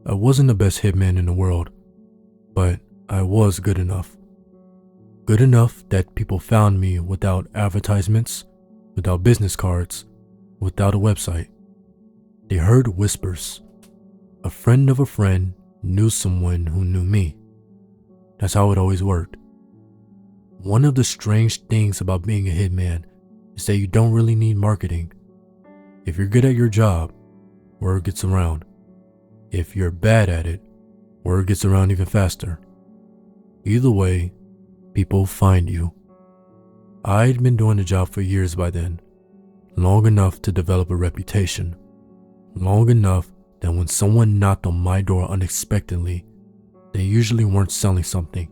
I wasn't the best hitman in the world, but I was good enough. Good enough that people found me without advertisements, without business cards, without a website. They heard whispers. A friend of a friend knew someone who knew me. That's how it always worked. One of the strange things about being a hitman is that you don't really need marketing. If you're good at your job, word gets around. If you're bad at it, word gets around even faster. Either way, people find you. I'd been doing the job for years by then, long enough to develop a reputation, long enough that when someone knocked on my door unexpectedly, they usually weren't selling something.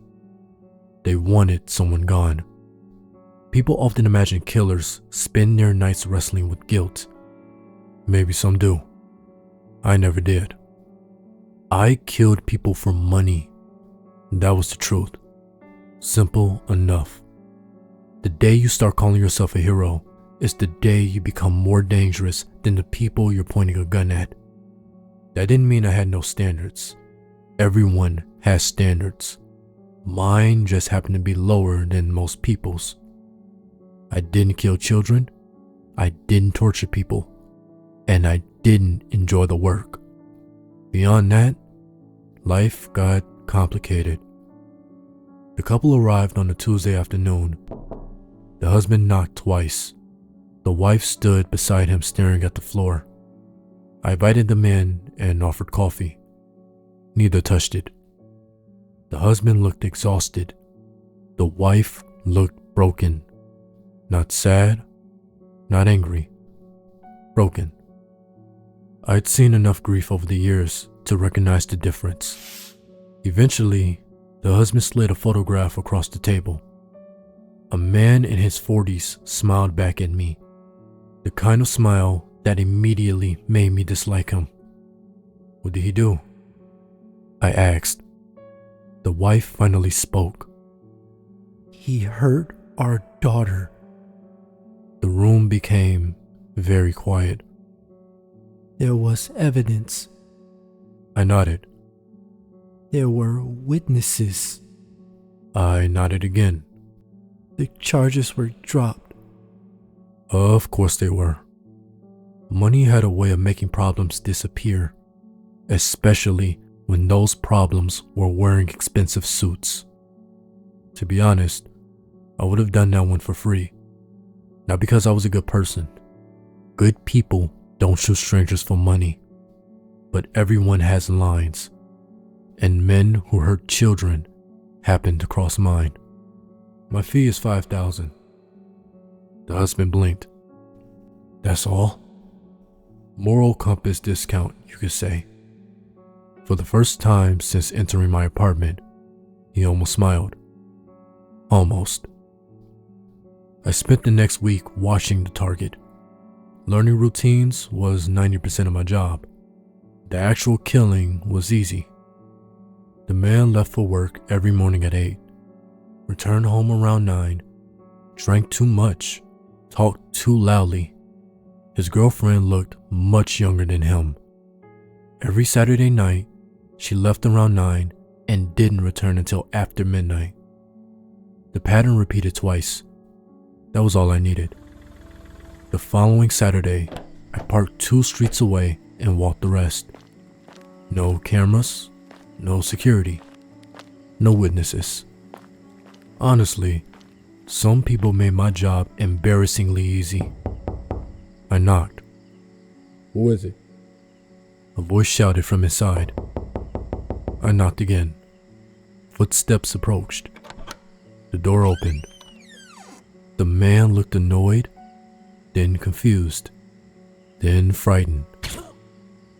They wanted someone gone. People often imagine killers spend their nights wrestling with guilt. Maybe some do. I never did. I killed people for money. That was the truth. Simple enough. The day you start calling yourself a hero is the day you become more dangerous than the people you're pointing a gun at. That didn't mean I had no standards. Everyone has standards. Mine just happened to be lower than most people's. I didn't kill children, I didn't torture people, and I didn't enjoy the work. Beyond that, life got complicated. The couple arrived on a Tuesday afternoon. The husband knocked twice. The wife stood beside him staring at the floor. I invited them in and offered coffee. Neither touched it. The husband looked exhausted. The wife looked broken. Not sad, not angry. Broken. I'd seen enough grief over the years to recognize the difference. Eventually, the husband slid a photograph across the table. A man in his 40s smiled back at me. The kind of smile that immediately made me dislike him. What did he do? I asked. The wife finally spoke. He hurt our daughter. The room became very quiet. There was evidence. I nodded. There were witnesses. I nodded again. The charges were dropped. Of course they were. Money had a way of making problems disappear, especially when those problems were wearing expensive suits. To be honest, I would have done that one for free. Not because I was a good person. Good people don't shoot strangers for money. But everyone has lines, and men who hurt children happen to cross mine. My fee is $5,000. The husband blinked. That's all? Moral compass discount, you could say. For the first time since entering my apartment, he almost smiled. Almost. I spent the next week watching the target. Learning routines was 90% of my job. The actual killing was easy. The man left for work every morning at 8, returned home around 9, drank too much, talked too loudly. His girlfriend looked much younger than him. Every Saturday night, she left around 9 and didn't return until after midnight. The pattern repeated twice. That was all I needed. The following Saturday, I parked 2 streets away and walked the rest. No cameras, no security, no witnesses. Honestly, some people made my job embarrassingly easy. I knocked. Who is it? A voice shouted from inside. I knocked again. Footsteps approached. The door opened. The man looked annoyed, then confused, then frightened.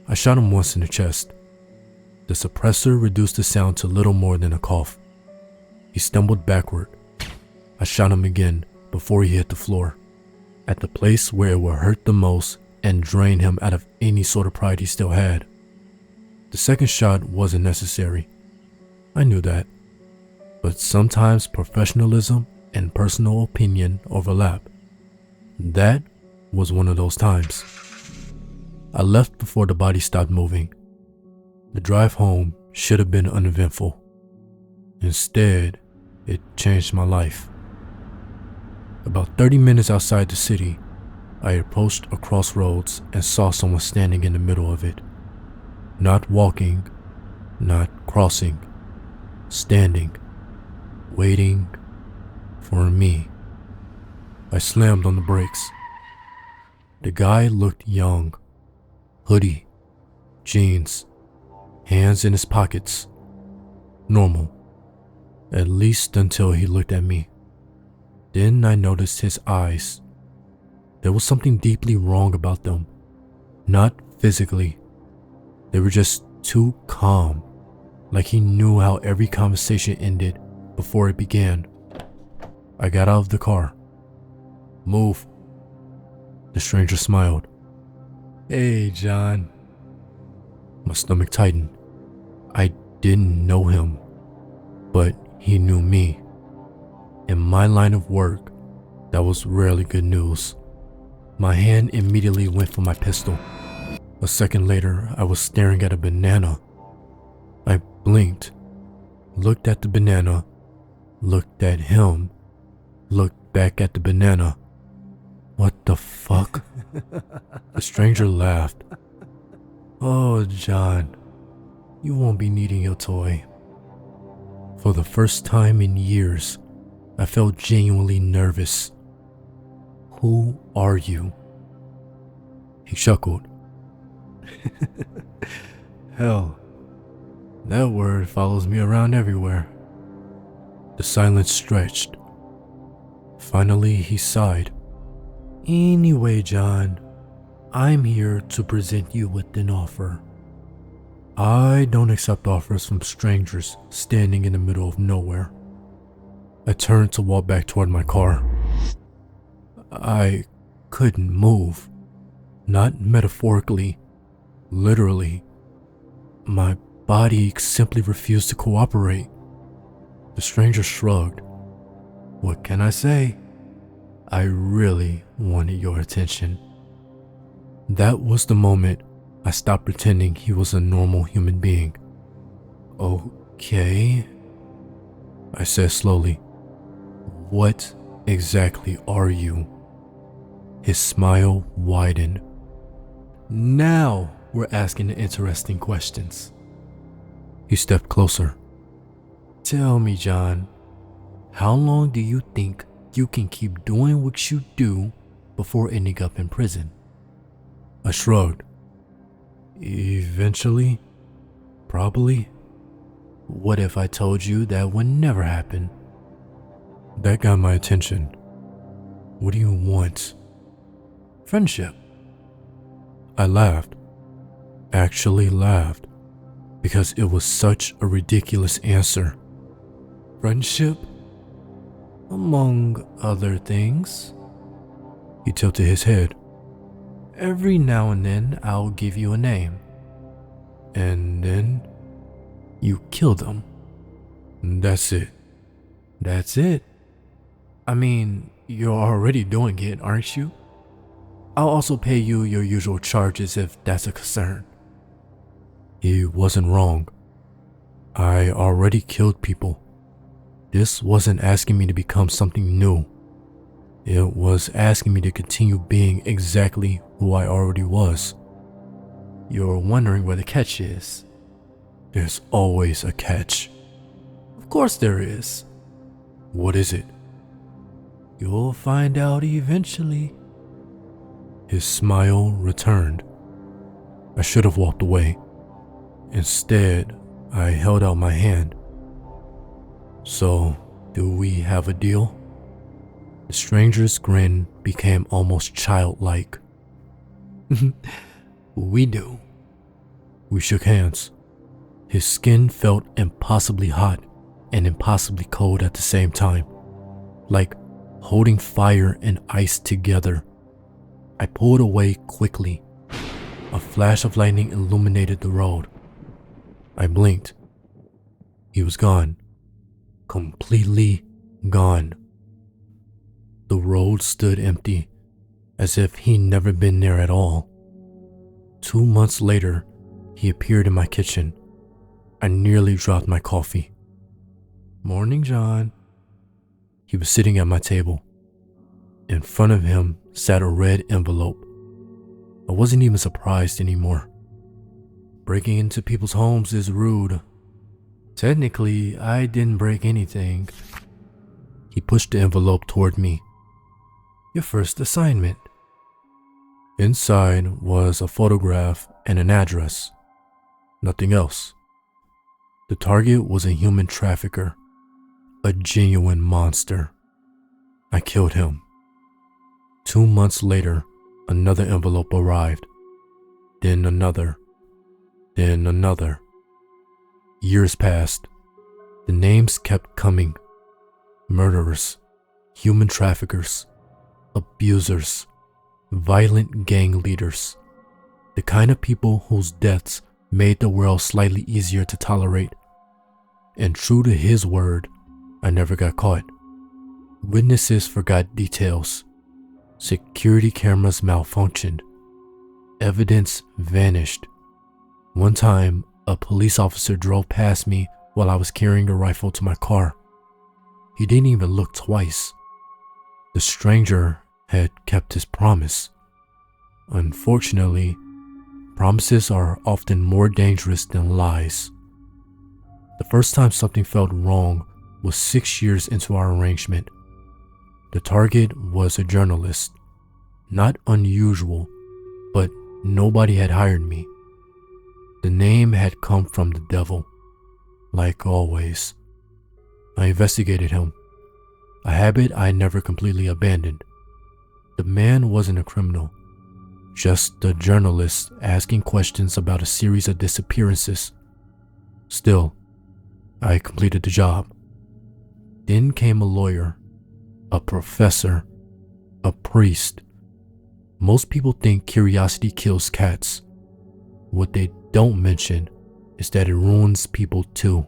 I shot him once in the chest. The suppressor reduced the sound to little more than a cough. He stumbled backward. I shot him again before he hit the floor, at the place where it would hurt the most and drain him out of any sort of pride he still had. The second shot wasn't necessary. I knew that. But sometimes professionalism and personal opinion overlap. That was one of those times. I left before the body stopped moving. The drive home should have been uneventful. Instead, it changed my life. About 30 minutes outside the city, I approached a crossroads and saw someone standing in the middle of it. Not walking, not crossing, standing, waiting for me. I slammed on the brakes. The guy looked young. Hoodie, jeans, hands in his pockets. Normal. At least until he looked at me. Then I noticed his eyes. There was something deeply wrong about them. Not physically. They were just too calm, like he knew how every conversation ended before it began. I got out of the car. Move. The stranger smiled. Hey, John. My stomach tightened. I didn't know him, but he knew me. In my line of work, that was rarely good news. My hand immediately went for my pistol. A second later, I was staring at a banana. I blinked, looked at the banana, looked at him, looked back at the banana. What the fuck? The stranger laughed. Oh, John, you won't be needing your toy. For the first time in years, I felt genuinely nervous. Who are you? He chuckled. Hell, that word follows me around everywhere. The silence stretched. Finally, he sighed. Anyway, John, I'm here to present you with an offer. I don't accept offers from strangers standing in the middle of nowhere. I turned to walk back toward my car. I couldn't move. Not metaphorically, literally. My body simply refused to cooperate. The stranger shrugged. What can I say? I really wanted your attention. That was the moment I stopped pretending he was a normal human being. Okay, I said slowly. What exactly are you? His smile widened. Now we're asking the interesting questions. He stepped closer. Tell me, John, how long do you think you can keep doing what you do before ending up in prison? I shrugged. Eventually, probably. What if I told you that would never happen? That got my attention. What do you want? Friendship. I laughed. Actually laughed, because it was such a ridiculous answer. Friendship? Among other things. He tilted his head. Every now and then I'll give you a name. And then you kill them. That's it. That's it. I mean, you're already doing it, aren't you? I'll also pay you your usual charges if that's a concern. He wasn't wrong. I already killed people. This wasn't asking me to become something new. It was asking me to continue being exactly who I already was. You're wondering where the catch is. There's always a catch. Of course there is. What is it? You'll find out eventually. His smile returned. I should have walked away. Instead, I held out my hand. So, do we have a deal? The stranger's grin became almost childlike. We do. We shook hands. His skin felt impossibly hot and impossibly cold at the same time, like holding fire and ice together. I pulled away quickly. A flash of lightning illuminated the road. I blinked. He was gone. Completely gone. The road stood empty, as if he'd never been there at all. 2 months later, he appeared in my kitchen, I nearly dropped my coffee. "Morning, John." He was sitting at my table. In front of him sat a red envelope. I wasn't even surprised anymore. Breaking into people's homes is rude. Technically, I didn't break anything. He pushed the envelope toward me. "Your first assignment." Inside was a photograph and an address. Nothing else. The target was a human trafficker, a genuine monster. I killed him. 2 months later, another envelope arrived. Then another. Then another. Years passed. The names kept coming. Murderers, human traffickers, abusers, violent gang leaders. The kind of people whose deaths made the world slightly easier to tolerate. And true to his word, I never got caught. Witnesses forgot details. Security cameras malfunctioned. Evidence vanished. One time, a police officer drove past me while I was carrying a rifle to my car. He didn't even look twice. The stranger had kept his promise. Unfortunately, promises are often more dangerous than lies. The first time something felt wrong was 6 years into our arrangement. The target was a journalist. Not unusual, but nobody had hired me. The name had come from the devil, like always. I investigated him, a habit I never completely abandoned. The man wasn't a criminal, just a journalist asking questions about a series of disappearances. Still, I completed the job. Then came a lawyer, a professor, a priest. Most people think curiosity kills cats. What they don't mention is that it ruins people too.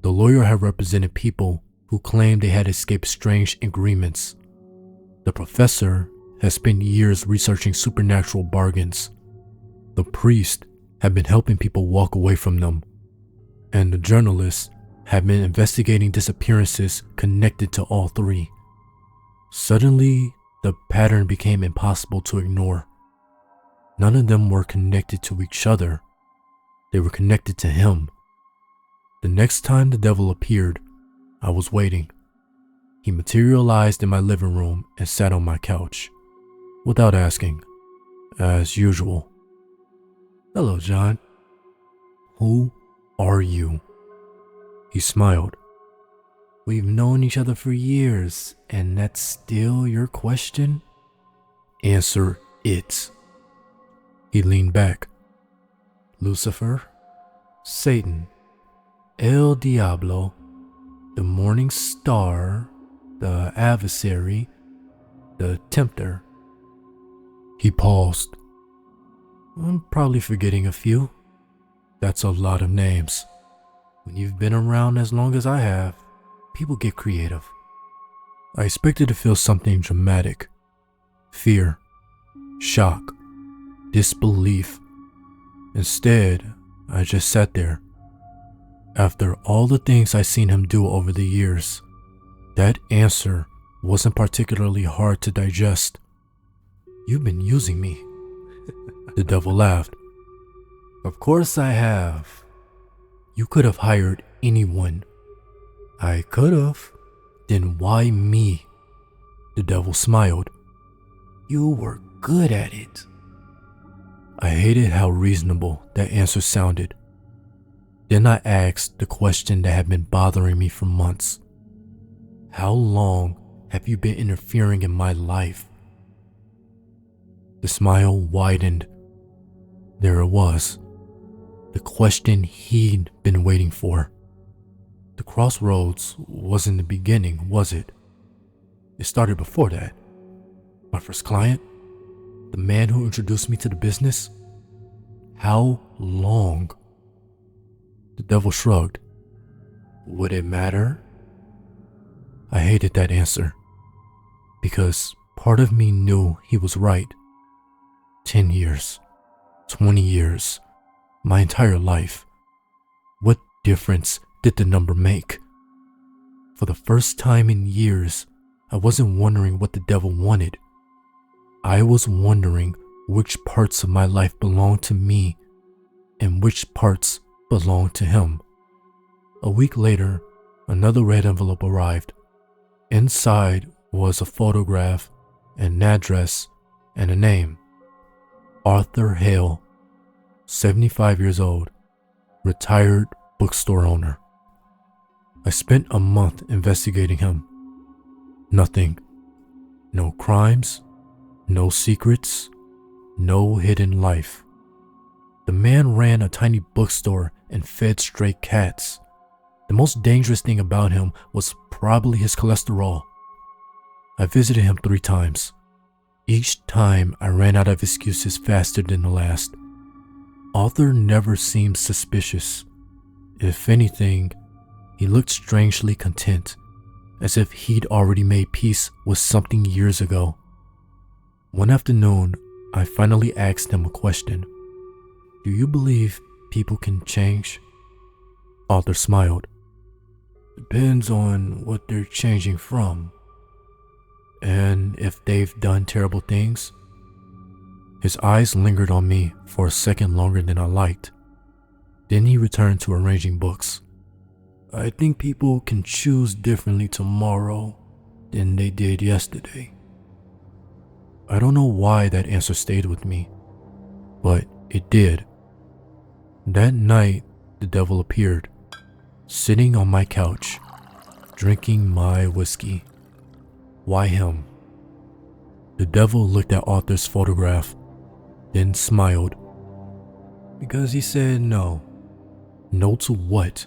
The lawyer had represented people who claimed they had escaped strange agreements. The professor had spent years researching supernatural bargains. The priest had been helping people walk away from them. And the journalist had been investigating disappearances connected to all three. Suddenly, the pattern became impossible to ignore. None of them were connected to each other. They were connected to him. The next time the devil appeared, I was waiting. He materialized in my living room and sat on my couch, without asking, as usual. "Hello, John." "Who are you?" He smiled. "We've known each other for years, and that's still your question?" "Answer it." He leaned back. "Lucifer, Satan, El Diablo, the morning star, the adversary, the tempter." He paused. "I'm probably forgetting a few. That's a lot of names. When you've been around as long as I have, people get creative." I expected to feel something dramatic. Fear, shock, disbelief. Instead, I just sat there. After all the things I'd seen him do over the years, that answer wasn't particularly hard to digest. "You've been using me." The devil laughed. "Of course I have. You could have hired anyone." "I could have. Then why me?" The devil smiled. "You were good at it." I hated how reasonable that answer sounded. Then I asked the question that had been bothering me for months. "How long have you been interfering in my life?" The smile widened. There it was. The question he'd been waiting for. The crossroads wasn't the beginning, was it? It started before that. My first client? The man who introduced me to the business? How long? The devil shrugged. Would it matter? I hated that answer, because part of me knew he was right. 10 years, 20 years, my entire life. difference did the number make? For the first time in years, I wasn't wondering what the devil wanted. I was wondering which parts of my life belonged to me and which parts belonged to him. A week later, another red envelope arrived. Inside was a photograph, an address, and a name. Arthur Hale, 75 years old, retired bookstore owner. I spent a month investigating him. Nothing. No crimes, no secrets, no hidden life. The man ran a tiny bookstore and fed stray cats. The most dangerous thing about him was probably his cholesterol. I visited him 3 times. Each time I ran out of excuses faster than the last. Arthur never seemed suspicious. If anything, he looked strangely content, as if he'd already made peace with something years ago. One afternoon, I finally asked him a question. "Do you believe people can change?" Arthur smiled. "Depends on what they're changing from. And if they've done terrible things." His eyes lingered on me for a second longer than I liked. Then he returned to arranging books. "I think people can choose differently tomorrow than they did yesterday." I don't know why that answer stayed with me, but it did. That night, the devil appeared, sitting on my couch, drinking my whiskey. Why him? The devil looked at Arthur's photograph, then smiled. "Because he said no." "No to what?"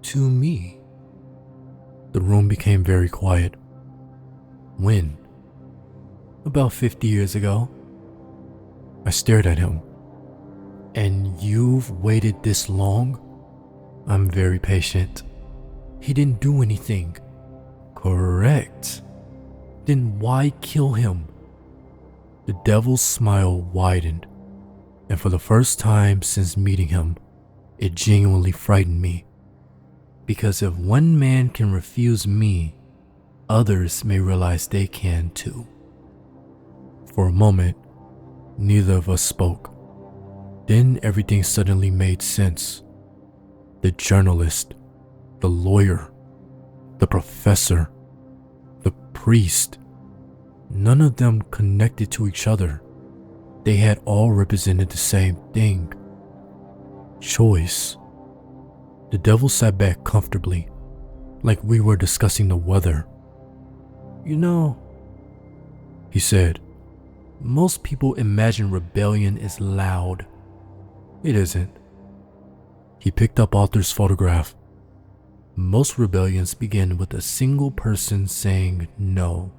"To me." The room became very quiet. "When?" "About 50 years ago." I stared at him. "And you've waited this long?" "I'm very patient." "He didn't do anything." "Correct. Then why kill him?" The devil's smile widened, and for the first time since meeting him, it genuinely frightened me. Because if one man can refuse me, others may realize they can too. For a moment, neither of us spoke. Then everything suddenly made sense. The journalist, the lawyer, the professor, the priest, none of them connected to each other. They had all represented the same thing. Choice. The devil sat back comfortably, like we were discussing the weather. "You know," he said, "most people imagine rebellion is loud. It isn't." He picked up Arthur's photograph. "Most rebellions begin with a single person saying no."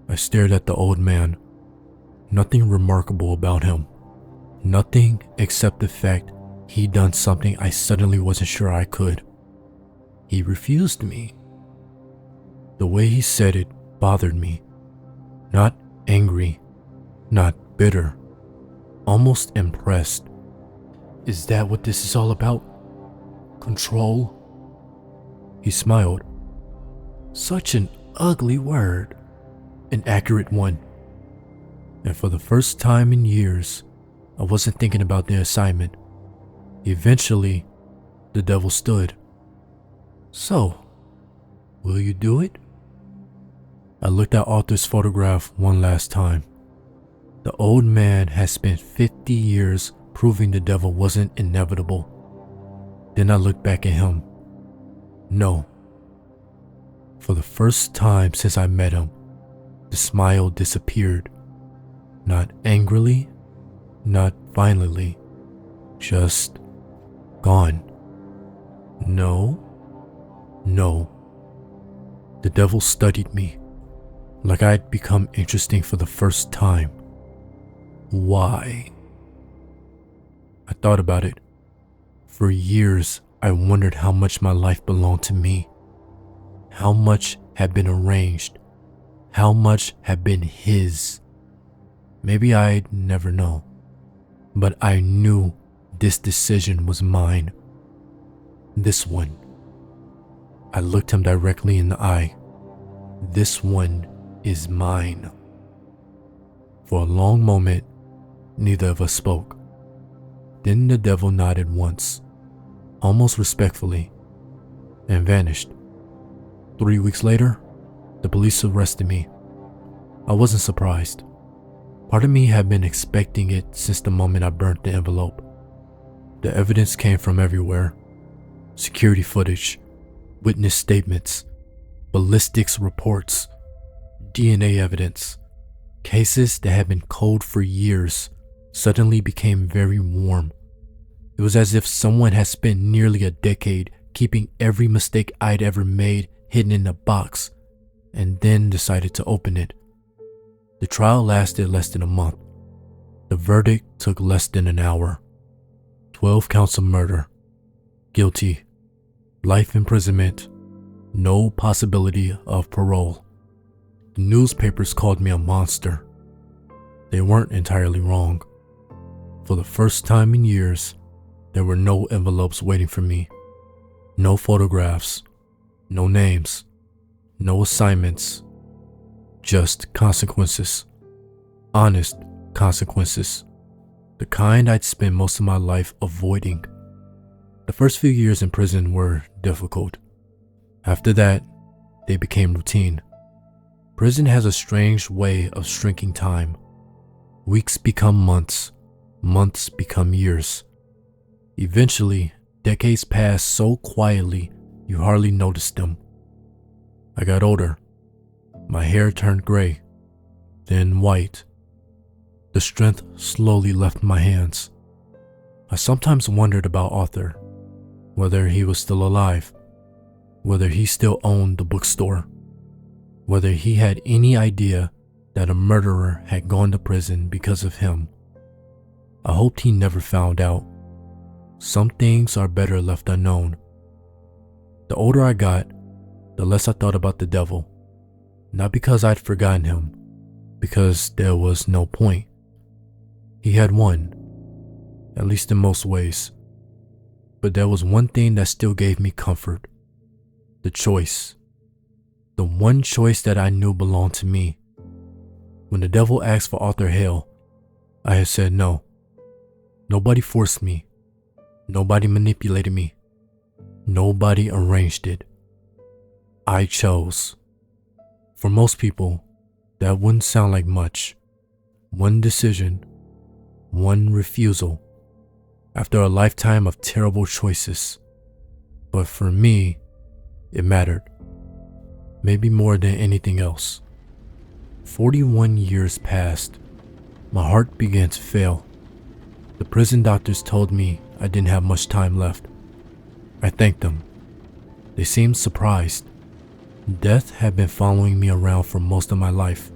I stared at the old man. Nothing remarkable about him. Nothing except the fact he'd done something I suddenly wasn't sure I could. He refused me. The way he said it bothered me. Not angry, not bitter, almost impressed. "Is that what this is all about? Control?" He smiled. "Such an ugly word. An accurate one." And for the first time in years, I wasn't thinking about the assignment. Eventually, the devil stood. "So, will you do it?" I looked at Arthur's photograph one last time. The old man had spent 50 years proving the devil wasn't inevitable. Then I looked back at him. No. For the first time since I met him, the smile disappeared. Not angrily, not violently, just gone. No. The devil studied me, like I'd become interesting for the first time. Why? I thought about it. For years, I wondered how much my life belonged to me. How much had been arranged. How much had been his. Maybe I'd never know. But I knew this decision was mine. This one. I looked him directly in the eye. This one is mine. For a long moment, neither of us spoke. Then the devil nodded once, almost respectfully, and vanished. 3 weeks later, the police arrested me. I wasn't surprised. Part of me had been expecting it since the moment I burnt the envelope. The evidence came from everywhere. Security footage, witness statements, ballistics reports, DNA evidence. Cases that had been cold for years suddenly became very warm. It was as if someone had spent nearly a decade keeping every mistake I'd ever made hidden in a box and then decided to open it. The trial lasted less than a month. The verdict took less than an hour. 12 counts of murder. Guilty. Life imprisonment. No possibility of parole. The newspapers called me a monster. They weren't entirely wrong. For the first time in years, there were no envelopes waiting for me. No photographs. No names. No assignments. Just consequences. Honest consequences. The kind I'd spent most of my life avoiding. The first few years in prison were difficult. After that, they became routine. Prison has a strange way of shrinking time. Weeks become months. Months become years. Eventually, decades pass so quietly you hardly notice them. I got older. My hair turned gray, then white. The strength slowly left my hands. I sometimes wondered about Arthur, whether he was still alive, whether he still owned the bookstore, whether he had any idea that a murderer had gone to prison because of him. I hoped he never found out. Some things are better left unknown. The older I got, the less I thought about the devil. Not because I'd forgotten him, because there was no point. He had won, at least in most ways. But there was one thing that still gave me comfort. The choice. The one choice that I knew belonged to me. When the devil asked for Arthur Hale, I had said no. Nobody forced me. Nobody manipulated me. Nobody arranged it. I chose. For most people, that wouldn't sound like much. One decision, one refusal, after a lifetime of terrible choices. But for me, it mattered. Maybe more than anything else. 41 years passed. My heart began to fail. The prison doctors told me I didn't have much time left. I thanked them. They seemed surprised. Death had been following me around for most of my life.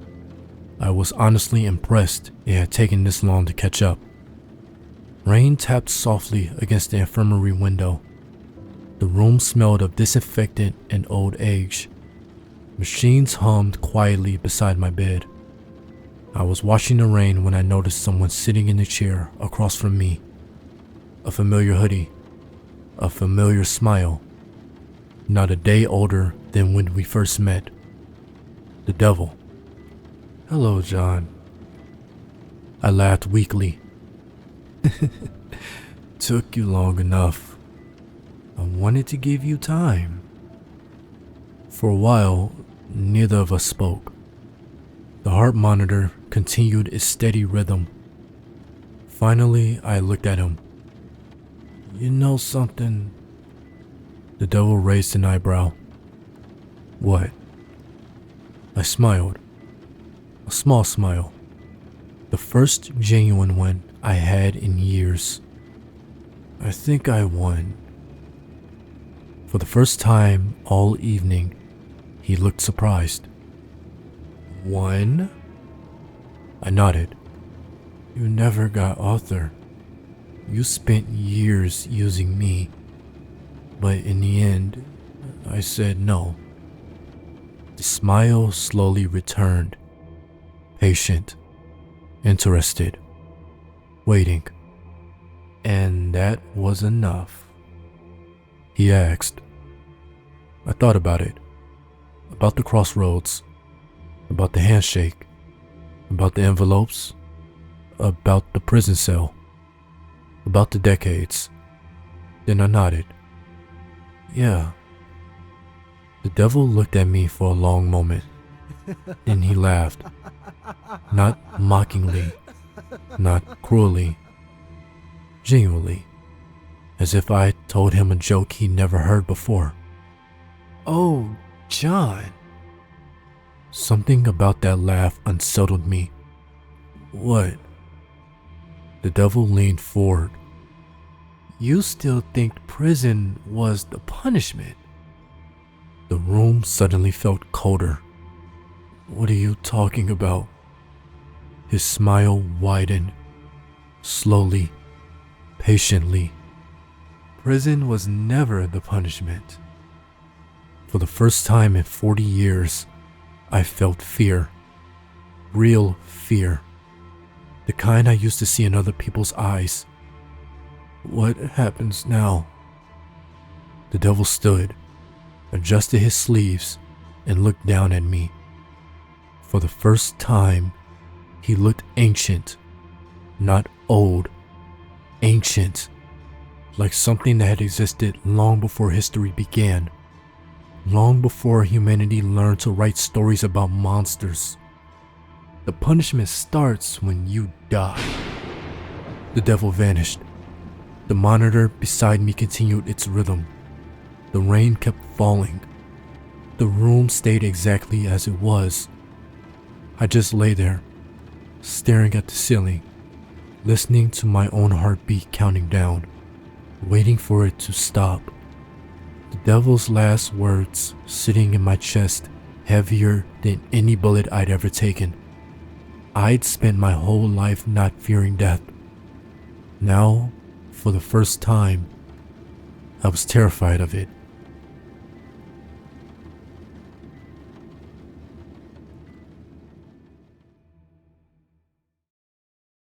I was honestly impressed it had taken this long to catch up. Rain tapped softly against the infirmary window. The room smelled of disinfectant and old age. Machines hummed quietly beside my bed. I was watching the rain when I noticed someone sitting in the chair across from me. A familiar hoodie. A familiar smile. Not a day older than when we first met. The devil. Hello, John. I laughed weakly. Took you long enough. I wanted to give you time. For a while, neither of us spoke. The heart monitor continued its steady rhythm. Finally, I looked at him. You know something? The devil raised an eyebrow. What? I smiled. A small smile. The first genuine one I had in years. I think I won. For the first time all evening, he looked surprised. Won? I nodded. You never got Arthur. You spent years using me. But in the end, I said no. The smile slowly returned. Patient. Interested. Waiting. And that was enough. he asked. I thought about it. About the crossroads. About the handshake. About the envelopes. About the prison cell. About the decades. Then I nodded. Yeah. The devil looked at me for a long moment. Then he laughed. Not mockingly. Not cruelly. Genuinely. As if I told him a joke he never heard before. Oh, John. Something about that laugh unsettled me. What? The devil leaned forward. You still think prison was the punishment? The room suddenly felt colder. What are you talking about? His smile widened. Slowly, patiently. Prison was never the punishment. For the first time in 40 years, I felt fear. Real fear. The kind I used to see in other people's eyes. What happens now? The devil stood, adjusted his sleeves, and looked down at me. For the first time, he looked ancient, not old, ancient, like something that had existed long before history began, long before humanity learned to write stories about monsters. The punishment starts when you die. The devil vanished. The monitor beside me continued its rhythm. The rain kept falling. The room stayed exactly as it was. I just lay there, staring at the ceiling, listening to my own heartbeat counting down, waiting for it to stop. The devil's last words sitting in my chest, heavier than any bullet I'd ever taken. I'd spent my whole life not fearing death. Now, for the first time, I was terrified of it.